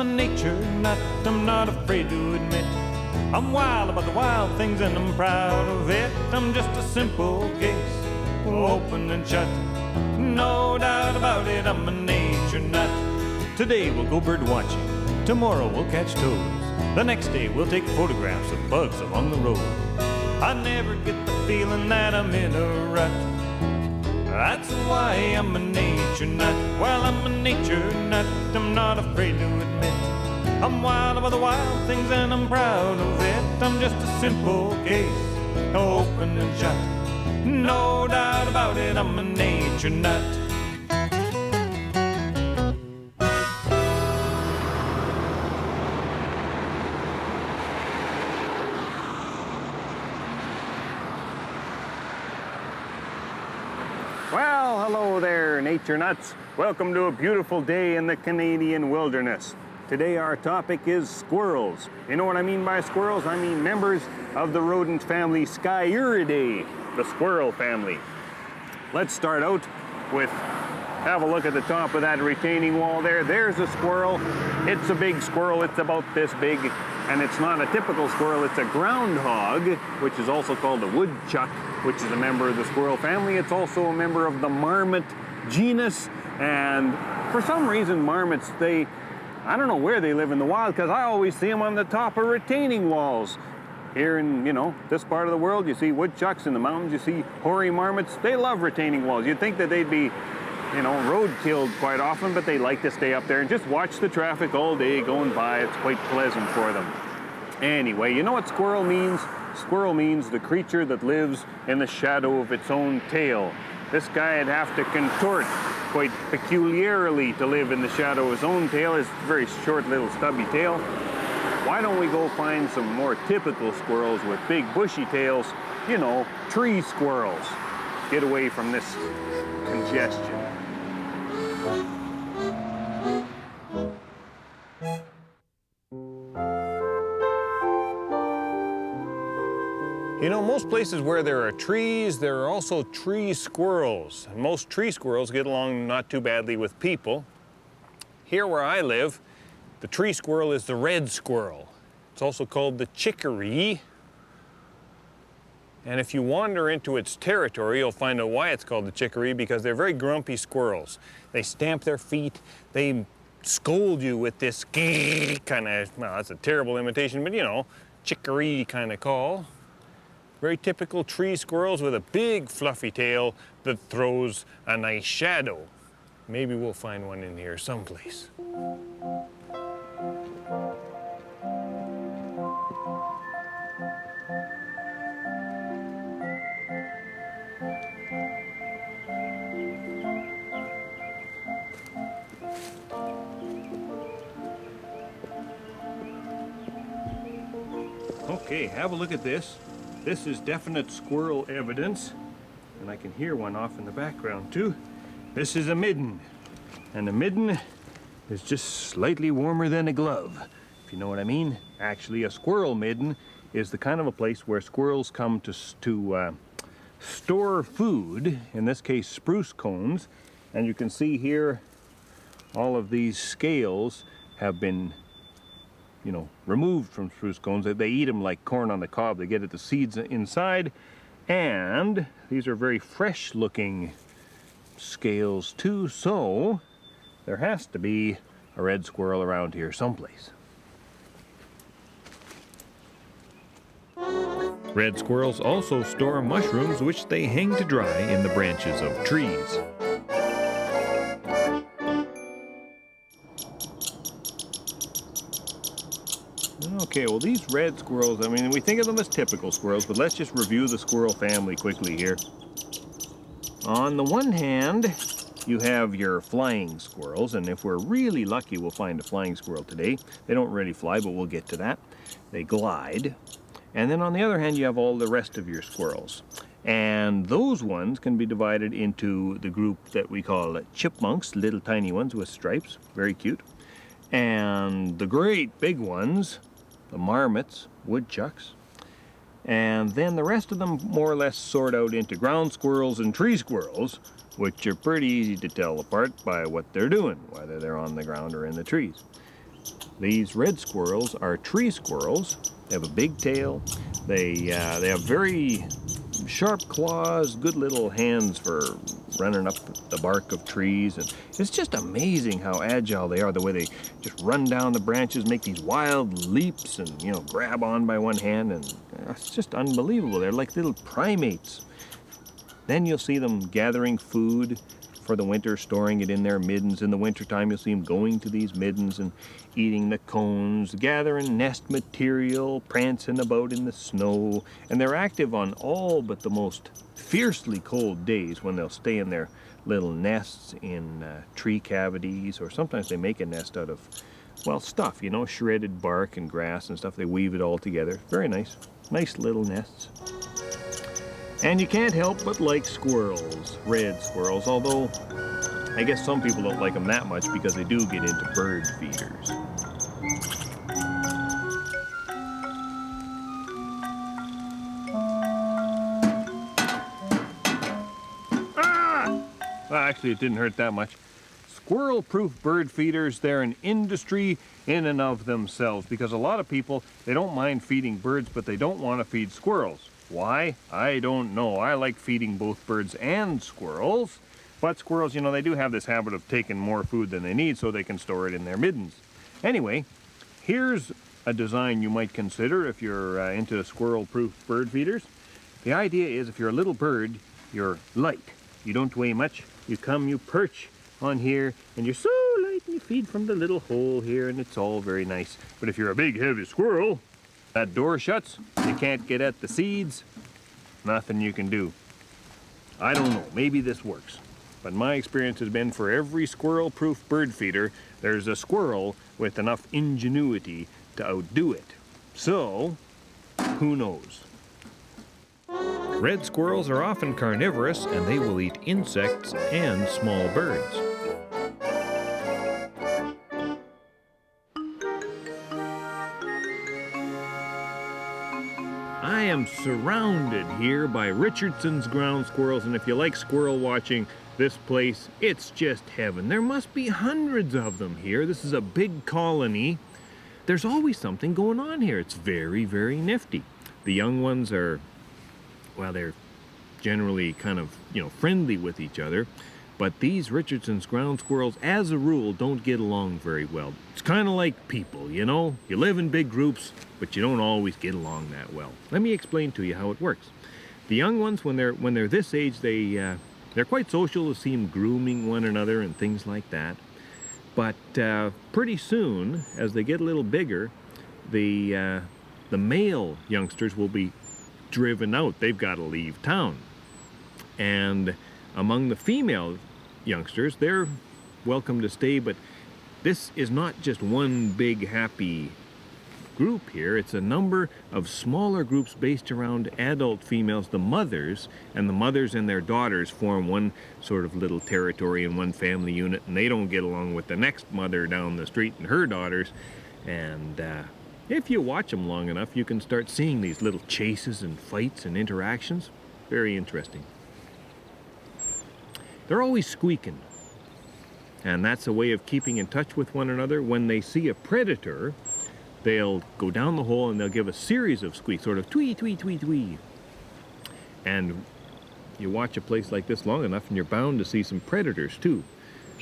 I'm a nature nut, I'm not afraid to admit. I'm wild about the wild things and I'm proud of it. I'm just a simple case, open and shut. No doubt about it, I'm a nature nut. Today we'll go bird watching, tomorrow we'll catch toads. The next day we'll take photographs of bugs along the road. I never get the feeling that I'm in a rut. That's why I'm a nature nut. Well, I'm a nature nut, I'm not afraid to admit. I'm wild about the wild things and I'm proud of it. I'm just a simple case, open and shut. No doubt about it, I'm a nature nut. Well, hello there, nature nuts. Welcome to a beautiful day in the Canadian wilderness. Today our topic is squirrels. You know what I mean by squirrels? I mean members of the rodent family Squirrely, the squirrel family. Let's start out with, have a look at the top of that retaining wall there. There's a squirrel. It's a big squirrel. It's about this big, and it's not a typical squirrel. It's a groundhog, which is also called a woodchuck, which is a member of the squirrel family. It's also a member of the marmot genus, and for some reason marmots, I don't know where they live in the wild, because I always see them on the top of retaining walls. Here in, this part of the world, you see woodchucks. In the mountains, you see hoary marmots. They love retaining walls. You'd think that they'd be, road killed quite often, but they like to stay up there and just watch the traffic all day going by. It's quite pleasant for them. Anyway, you know what squirrel means? Squirrel means the creature that lives in the shadow of its own tail. This guy would have to contort quite peculiarly to live in the shadow of his own tail, his very short little stubby tail. Why don't we go find some more typical squirrels with big bushy tails, tree squirrels. Get away from this congestion. Most places where there are trees, there are also tree squirrels. Most tree squirrels get along not too badly with people. Here where I live, the tree squirrel is the red squirrel. It's also called the chicory. And if you wander into its territory, you'll find out why it's called the chicory, because they're very grumpy squirrels. They stamp their feet, they scold you with this kind of, well, that's a terrible imitation, but chicory kind of call. Very typical tree squirrels with a big fluffy tail that throws a nice shadow. Maybe we'll find one in here someplace. Okay, have a look at this. This is definite squirrel evidence, and I can hear one off in the background too. This is a midden, and a midden is just slightly warmer than a glove, if you know what I mean. Actually, a squirrel midden is the kind of a place where squirrels come to store food, in this case spruce cones, and you can see here all of these scales have been removed from spruce cones. They eat them like corn on the cob. They get at the seeds inside, and these are very fresh looking scales too, so there has to be a red squirrel around here someplace. Red squirrels also store mushrooms which they hang to dry in the branches of trees. Okay, well these red squirrels, we think of them as typical squirrels, but let's just review the squirrel family quickly here. On the one hand, you have your flying squirrels, and if we're really lucky, we'll find a flying squirrel today. They don't really fly, but we'll get to that. They glide. And then on the other hand, you have all the rest of your squirrels. And those ones can be divided into the group that we call chipmunks, little tiny ones with stripes, very cute. And the great big ones, the marmots, woodchucks, and then the rest of them more or less sort out into ground squirrels and tree squirrels, which are pretty easy to tell apart by what they're doing, whether they're on the ground or in the trees. These red squirrels are tree squirrels. They have a big tail. They have very sharp claws, good little hands for running up the bark of trees, and it's just amazing how agile they are, the way they just run down the branches, make these wild leaps, and grab on by one hand, and it's just unbelievable. They're like little primates. Then you'll see them gathering food for the winter, storing it in their middens. In the wintertime, you'll see them going to these middens and eating the cones, gathering nest material, prancing about in the snow. And they're active on all but the most fiercely cold days, when they'll stay in their little nests in tree cavities, or sometimes they make a nest out of, well, stuff, shredded bark and grass and stuff. They weave it all together. Very nice. Nice little nests. And you can't help but like squirrels, red squirrels, although I guess some people don't like them that much because they do get into bird feeders. Ah! Well, actually, it didn't hurt that much. Squirrel-proof bird feeders, they're an industry in and of themselves, because a lot of people, they don't mind feeding birds, but they don't want to feed squirrels. Why? I don't know. I like feeding both birds and squirrels, but squirrels, they do have this habit of taking more food than they need so they can store it in their middens. Anyway, here's a design you might consider if you're into squirrel-proof bird feeders. The idea is, if you're a little bird, you're light. You don't weigh much. You come, you perch on here, and you're so light, and you feed from the little hole here, and it's all very nice. But if you're a big, heavy squirrel, that door shuts, you can't get at the seeds, nothing you can do. I don't know, maybe this works. But my experience has been, for every squirrel-proof bird feeder, there's a squirrel with enough ingenuity to outdo it. So, who knows? Red squirrels are often carnivorous, and they will eat insects and small birds. I am surrounded here by Richardson's ground squirrels, and if you like squirrel watching, this place, it's just heaven. There must be hundreds of them here. This is a big colony. There's always something going on here. It's very, very nifty. The young ones are, well, they're generally kind of, friendly with each other, but these Richardson's ground squirrels, as a rule, don't get along very well. It's kind of like people, you live in big groups, but you don't always get along that well. Let me explain to you how it works. The young ones, when they're this age, they're quite social. You'll see them grooming one another and things like that. But pretty soon, as they get a little bigger, the male youngsters will be driven out. They've got to leave town. And among the female youngsters, they're welcome to stay, but this is not just one big happy group here. It's a number of smaller groups based around adult females, the mothers, and the mothers and their daughters form one sort of little territory in one family unit, and they don't get along with the next mother down the street and her daughters. And if you watch them long enough, you can start seeing these little chases and fights and interactions. Very interesting. They're always squeaking, and that's a way of keeping in touch with one another. When they see a predator, they'll go down the hole and they'll give a series of squeaks, sort of twee, twee, twee, twee. And you watch a place like this long enough and you're bound to see some predators too.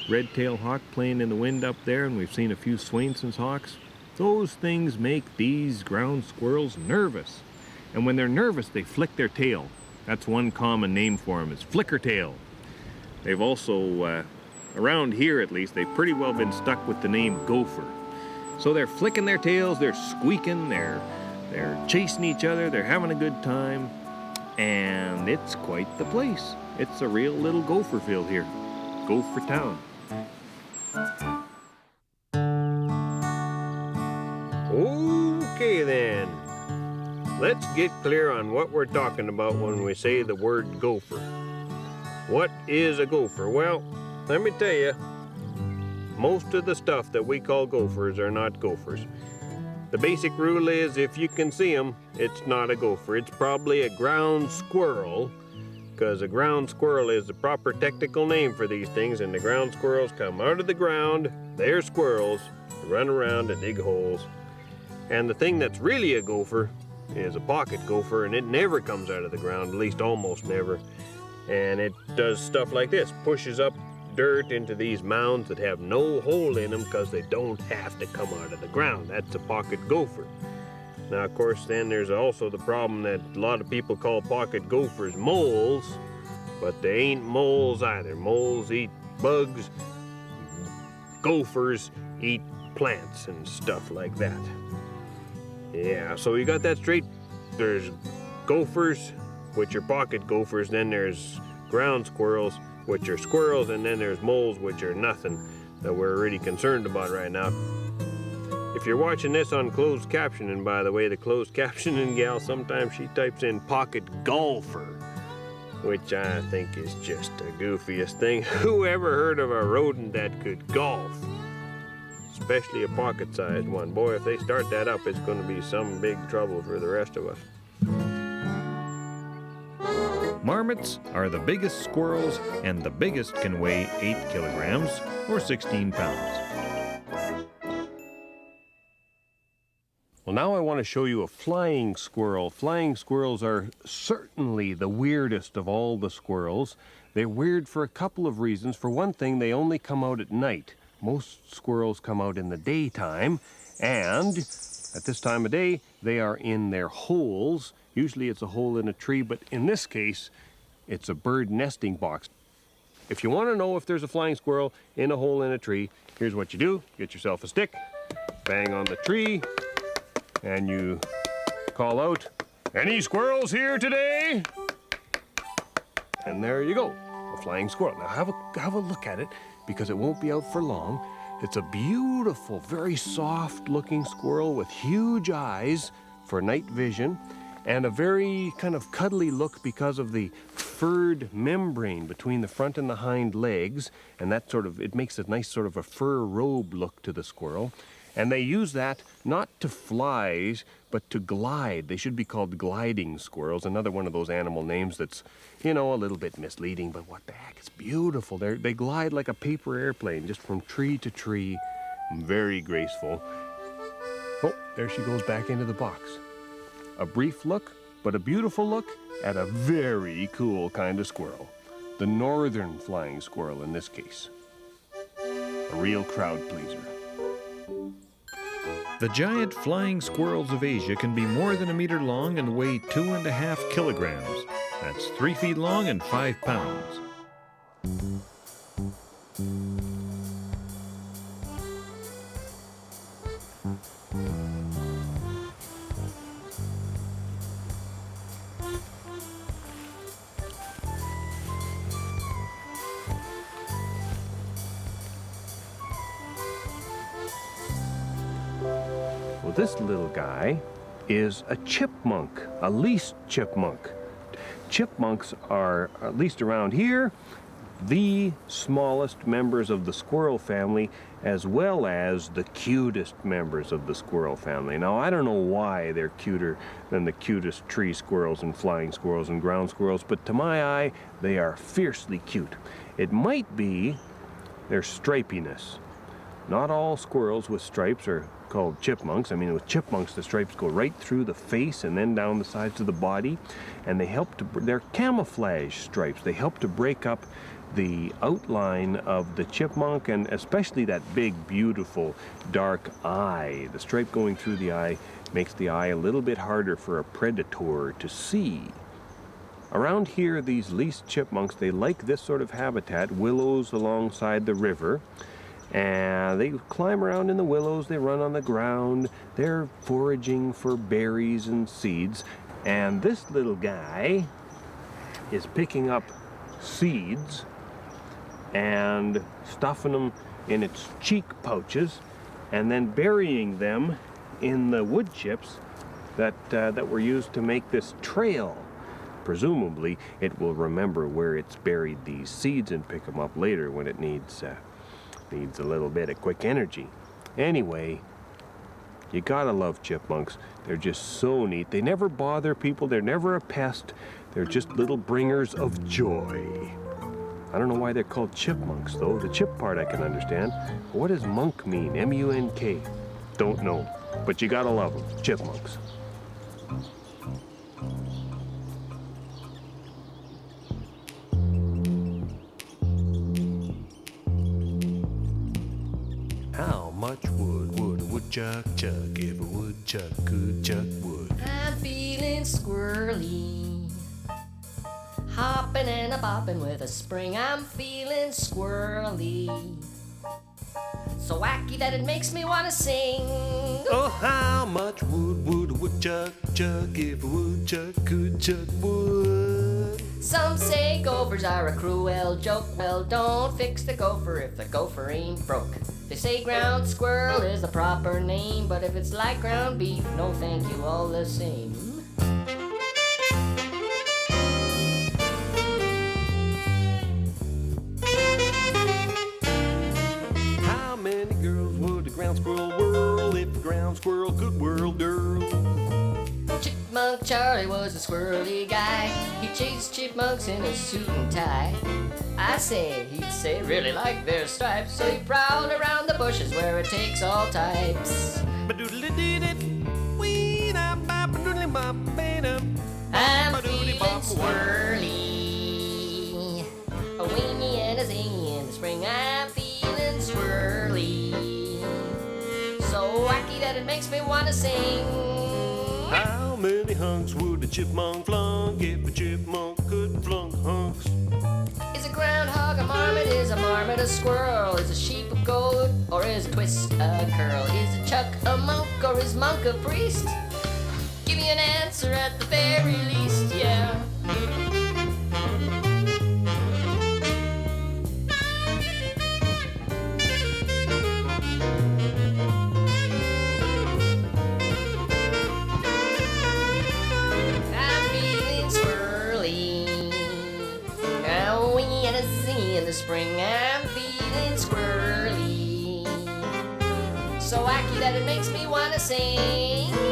Red-tailed hawk playing in the wind up there, and we've seen a few Swainson's hawks. Those things make these ground squirrels nervous. And when they're nervous, they flick their tail. That's one common name for them, is flicker tail. They've also, around here at least, they've pretty well been stuck with the name gopher. So they're flicking their tails, they're squeaking, they're chasing each other, they're having a good time, and it's quite the place. It's a real little gopher field here. Gopher town. Okay then, let's get clear on what we're talking about when we say the word gopher. What is a gopher? Well, let me tell you, most of the stuff that we call gophers are not gophers. The basic rule is, if you can see them, it's not a gopher. It's probably a ground squirrel, because a ground squirrel is the proper technical name for these things, and the ground squirrels come out of the ground. They're squirrels, run around and dig holes. And the thing that's really a gopher is a pocket gopher, and it never comes out of the ground, at least almost never. And it does stuff like this, pushes up dirt into these mounds that have no hole in them because they don't have to come out of the ground. That's a pocket gopher. Now, of course, then there's also the problem that a lot of people call pocket gophers moles, but they ain't moles either. Moles eat bugs, gophers eat plants and stuff like that. Yeah, so you got that straight. There's gophers, which are pocket gophers, then there's ground squirrels, which are squirrels, and then there's moles, which are nothing that we're really concerned about right now. If you're watching this on closed captioning, by the way, the closed captioning gal, sometimes she types in pocket golfer, which I think is just the goofiest thing. Who ever heard of a rodent that could golf? Especially a pocket-sized one. Boy, if they start that up, it's going to be some big trouble for the rest of us. Marmots are the biggest squirrels, and the biggest can weigh 8 kilograms or 16 pounds. Well, now I want to show you a flying squirrel. Flying squirrels are certainly the weirdest of all the squirrels. They're weird for a couple of reasons. For one thing, they only come out at night. Most squirrels come out in the daytime, and at this time of day, they are in their holes. Usually it's a hole in a tree, but in this case, it's a bird nesting box. If you want to know if there's a flying squirrel in a hole in a tree, here's what you do. Get yourself a stick, bang on the tree, and you call out, "Any squirrels here today?" And there you go, a flying squirrel. Now have a look at it, because it won't be out for long. It's a beautiful, very soft looking squirrel with huge eyes for night vision, and a very kind of cuddly look because of the furred membrane between the front and the hind legs, and that it makes a nice sort of a fur robe look to the squirrel. And they use that not to fly, but to glide. They should be called gliding squirrels, another one of those animal names that's, a little bit misleading, but what the heck, it's beautiful. They glide like a paper airplane, just from tree to tree, very graceful. Oh, there she goes back into the box. A brief look, but a beautiful look at a very cool kind of squirrel. The northern flying squirrel in this case. A real crowd pleaser. The giant flying squirrels of Asia can be more than a meter long and weigh 2.5 kilograms. That's 3 feet long and 5 pounds. Well, this little guy is a chipmunk, a least chipmunk. Chipmunks are, at least around here, the smallest members of the squirrel family, as well as the cutest members of the squirrel family. Now, I don't know why they're cuter than the cutest tree squirrels and flying squirrels and ground squirrels, but to my eye, they are fiercely cute. It might be their stripiness. Not all squirrels with stripes are called chipmunks. I mean, with chipmunks, the stripes go right through the face and then down the sides of the body, and they're camouflage stripes. They help to break up the outline of the chipmunk, and especially that big, beautiful, dark eye. The stripe going through the eye makes the eye a little bit harder for a predator to see. Around here, these least chipmunks, they like this sort of habitat, willows alongside the river. And they climb around in the willows, they run on the ground, they're foraging for berries and seeds. And this little guy is picking up seeds and stuffing them in its cheek pouches and then burying them in the wood chips that were used to make this trail. Presumably, it will remember where it's buried these seeds and pick them up later when it needs a little bit of quick energy. Anyway, you gotta love chipmunks. They're just so neat. They never bother people. They're never a pest. They're just little bringers of joy. I don't know why they're called chipmunks, though. The chip part I can understand. But what does monk mean? M-U-N-K? Don't know. But you gotta love them. Chipmunks. How much wood would a woodchuck chuck if a woodchuck could chuck wood? I'm feeling squirrely, hopping and a bopping with a spring. I'm feeling squirrely, so wacky that it makes me wanna sing. Oh, how much wood would a woodchuck chuck if a woodchuck could chuck wood? Some say gophers are a cruel joke. Well, don't fix the gopher if the gopher ain't broke. They say ground squirrel is the proper name, but if it's like ground beef, no thank you all the same. How many girls would a ground squirrel whirl if a ground squirrel could whirl girl? Chipmunk Charlie was a squirrely guy. He chased chipmunks in a suit and tie. I say, he'd say, really like their stripes. So he prowled around the bushes where it takes all types. I'm feeling swirly, a weenie and a zingy in the spring. I'm feeling swirly, so wacky that it makes me wanna sing. How many hunks would a chipmunk flunk if a chipmunk could flunk hunks? Is a groundhog a marmot? Is a marmot a squirrel? Is a sheep a goat? Or is a twist a curl? Is a chuck a monk? Or is monk a priest? Give me an answer at the very least, yeah. I'm feeling swirly, a wee and a zee in the spring. I'm feeling squirrely, so wacky that it makes me wanna sing.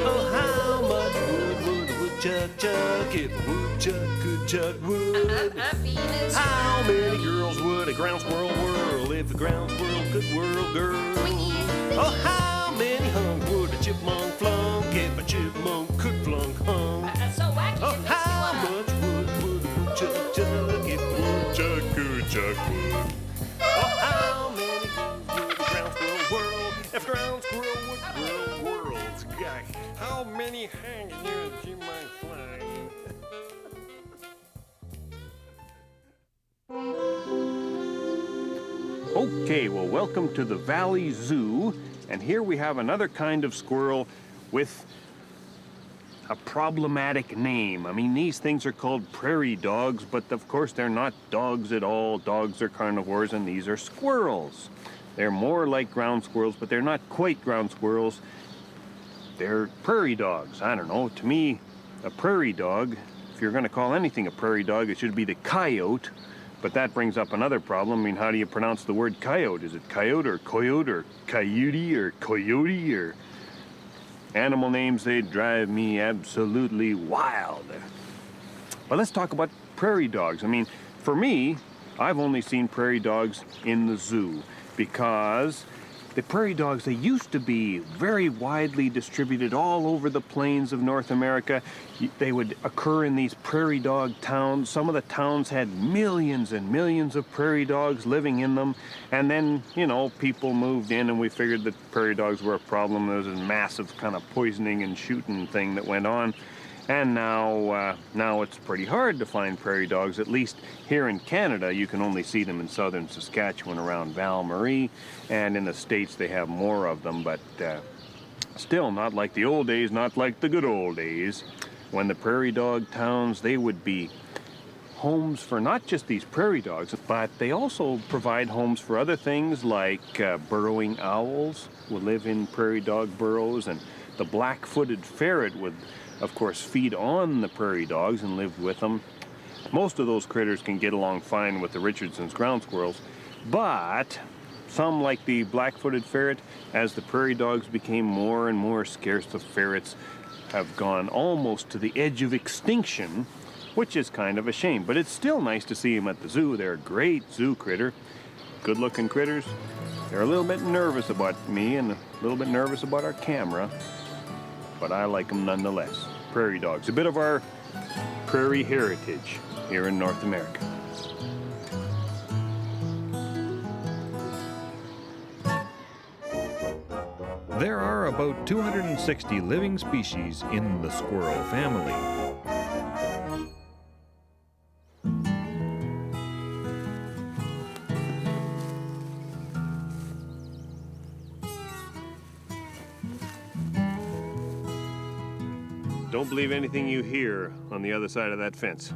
Oh, how much wood would a woodchuck chuck if a woodchuck could chuck wood? I'm feeling How many girls would a ground squirrel whirl if a ground squirrel could whirl girl? Oh, how many hunks would a chipmunk flunk if a chipmunk could flunk hunk? so wacky Oh, it makes me how wanna. much wood would a woodchuck chuck if a woodchuck could chuck wood? Oh, how many girls would a ground squirrel whirl if a ground squirrel would whirl whirls? Guy, how many hands would you might fly? Okay, well, welcome to the Valley Zoo, and here we have another kind of squirrel with a problematic name. I mean, these things are called prairie dogs, but of course they're not dogs at all. Dogs are carnivores, and these are squirrels. They're more like ground squirrels, but they're not quite ground squirrels. They're prairie dogs. I don't know. To me, a prairie dog, if you're going to call anything a prairie dog, it should be the coyote. But that brings up another problem. I mean, how do you pronounce the word coyote? Is it coyote or coyote or coyote or coyote or... Animal names, they drive me absolutely wild. But let's talk about prairie dogs. I mean, for me, I've only seen prairie dogs in the zoo because the prairie dogs, they used to be very widely distributed all over the plains of North America. They would occur in these prairie dog towns. Some of the towns had millions and millions of prairie dogs living in them. And then, you know, people moved in and we figured that prairie dogs were a problem. There was this massive kind of poisoning and shooting thing that went on. And now it's pretty hard to find prairie dogs. At least here in Canada, you can only see them in southern Saskatchewan around Val-Marie. And in the States, they have more of them. But still, not like the old days, not like the good old days, when the prairie dog towns, they would be homes for not just these prairie dogs, but they also provide homes for other things like burrowing owls would live in prairie dog burrows, and the black-footed ferret would, of course, feed on the prairie dogs and live with them. Most of those critters can get along fine with the Richardson's ground squirrels, but some, like the black-footed ferret, as the prairie dogs became more and more scarce, the ferrets have gone almost to the edge of extinction. which is kind of a shame. But it's still nice to see them at the zoo. They're a great zoo critter, good-looking critters. They're a little bit nervous about me and a little bit nervous about our camera, but I like them nonetheless. Prairie dogs, a bit of our prairie heritage here in North America. There are about 260 living species in the squirrel family. Don't believe anything you hear on the other side of that fence.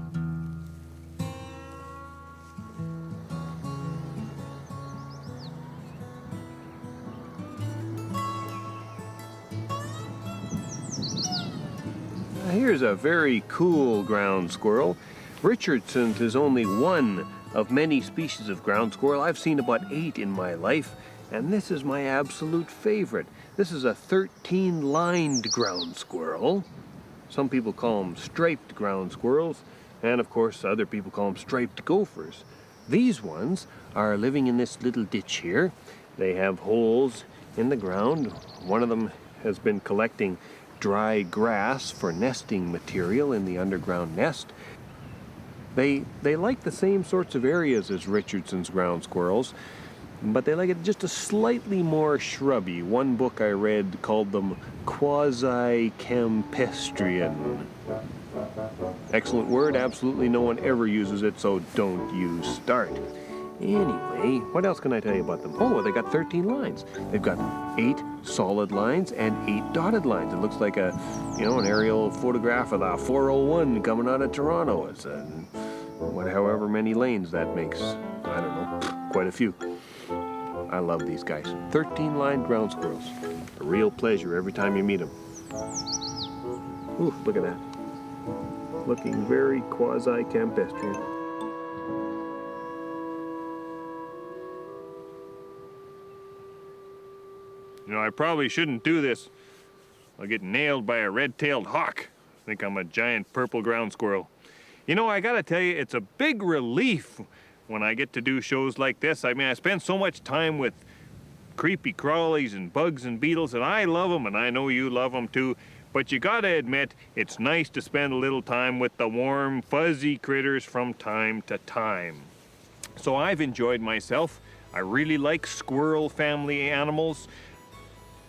Here's a very cool ground squirrel. Richardson's is only one of many species of ground squirrel. I've seen about 8 in my life, and this is my absolute favorite. This is a 13-lined ground squirrel. Some people call them striped ground squirrels, and of course other people call them striped gophers. These ones are living in this little ditch here. They have holes in the ground. One of them has been collecting dry grass for nesting material in the underground nest. They like the same sorts of areas as Richardson's ground squirrels, but they like it just a slightly more shrubby. One book I read called them quasi-campestrian. Excellent word, absolutely no one ever uses it, so don't use start. Anyway, what else can I tell you about them? Oh, they got 13 lines. They've got 8 solid lines and 8 dotted lines. It looks like an aerial photograph of the 401 coming out of Toronto. It's however many lanes that makes. I don't know, quite a few. I love these guys. 13-line ground squirrels. A real pleasure every time you meet them. Ooh, look at that. Looking very quasi-campestrian. You know, I probably shouldn't do this. I'll get nailed by a red-tailed hawk. I think I'm a giant purple ground squirrel. You know, I gotta tell you, it's a big relief when I get to do shows like this. I mean, I spend so much time with creepy crawlies and bugs and beetles, and I love them, and I know you love them too. But you gotta admit, it's nice to spend a little time with the warm, fuzzy critters from time to time. So I've enjoyed myself. I really like squirrel family animals.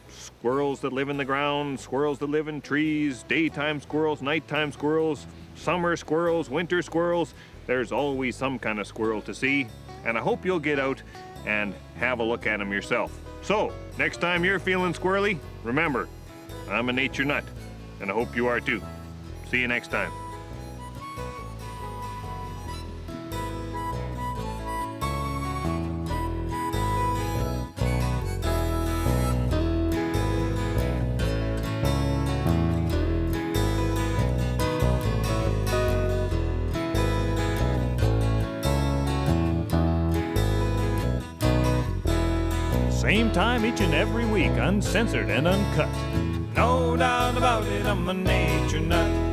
Squirrels that live in the ground, squirrels that live in trees, daytime squirrels, nighttime squirrels, summer squirrels, winter squirrels. There's always some kind of squirrel to see, and I hope you'll get out and have a look at them yourself. So, next time you're feeling squirrely, remember, I'm a nature nut, and I hope you are too. See you next time. Same time each and every week, uncensored and uncut. No doubt about it, I'm a nature nut.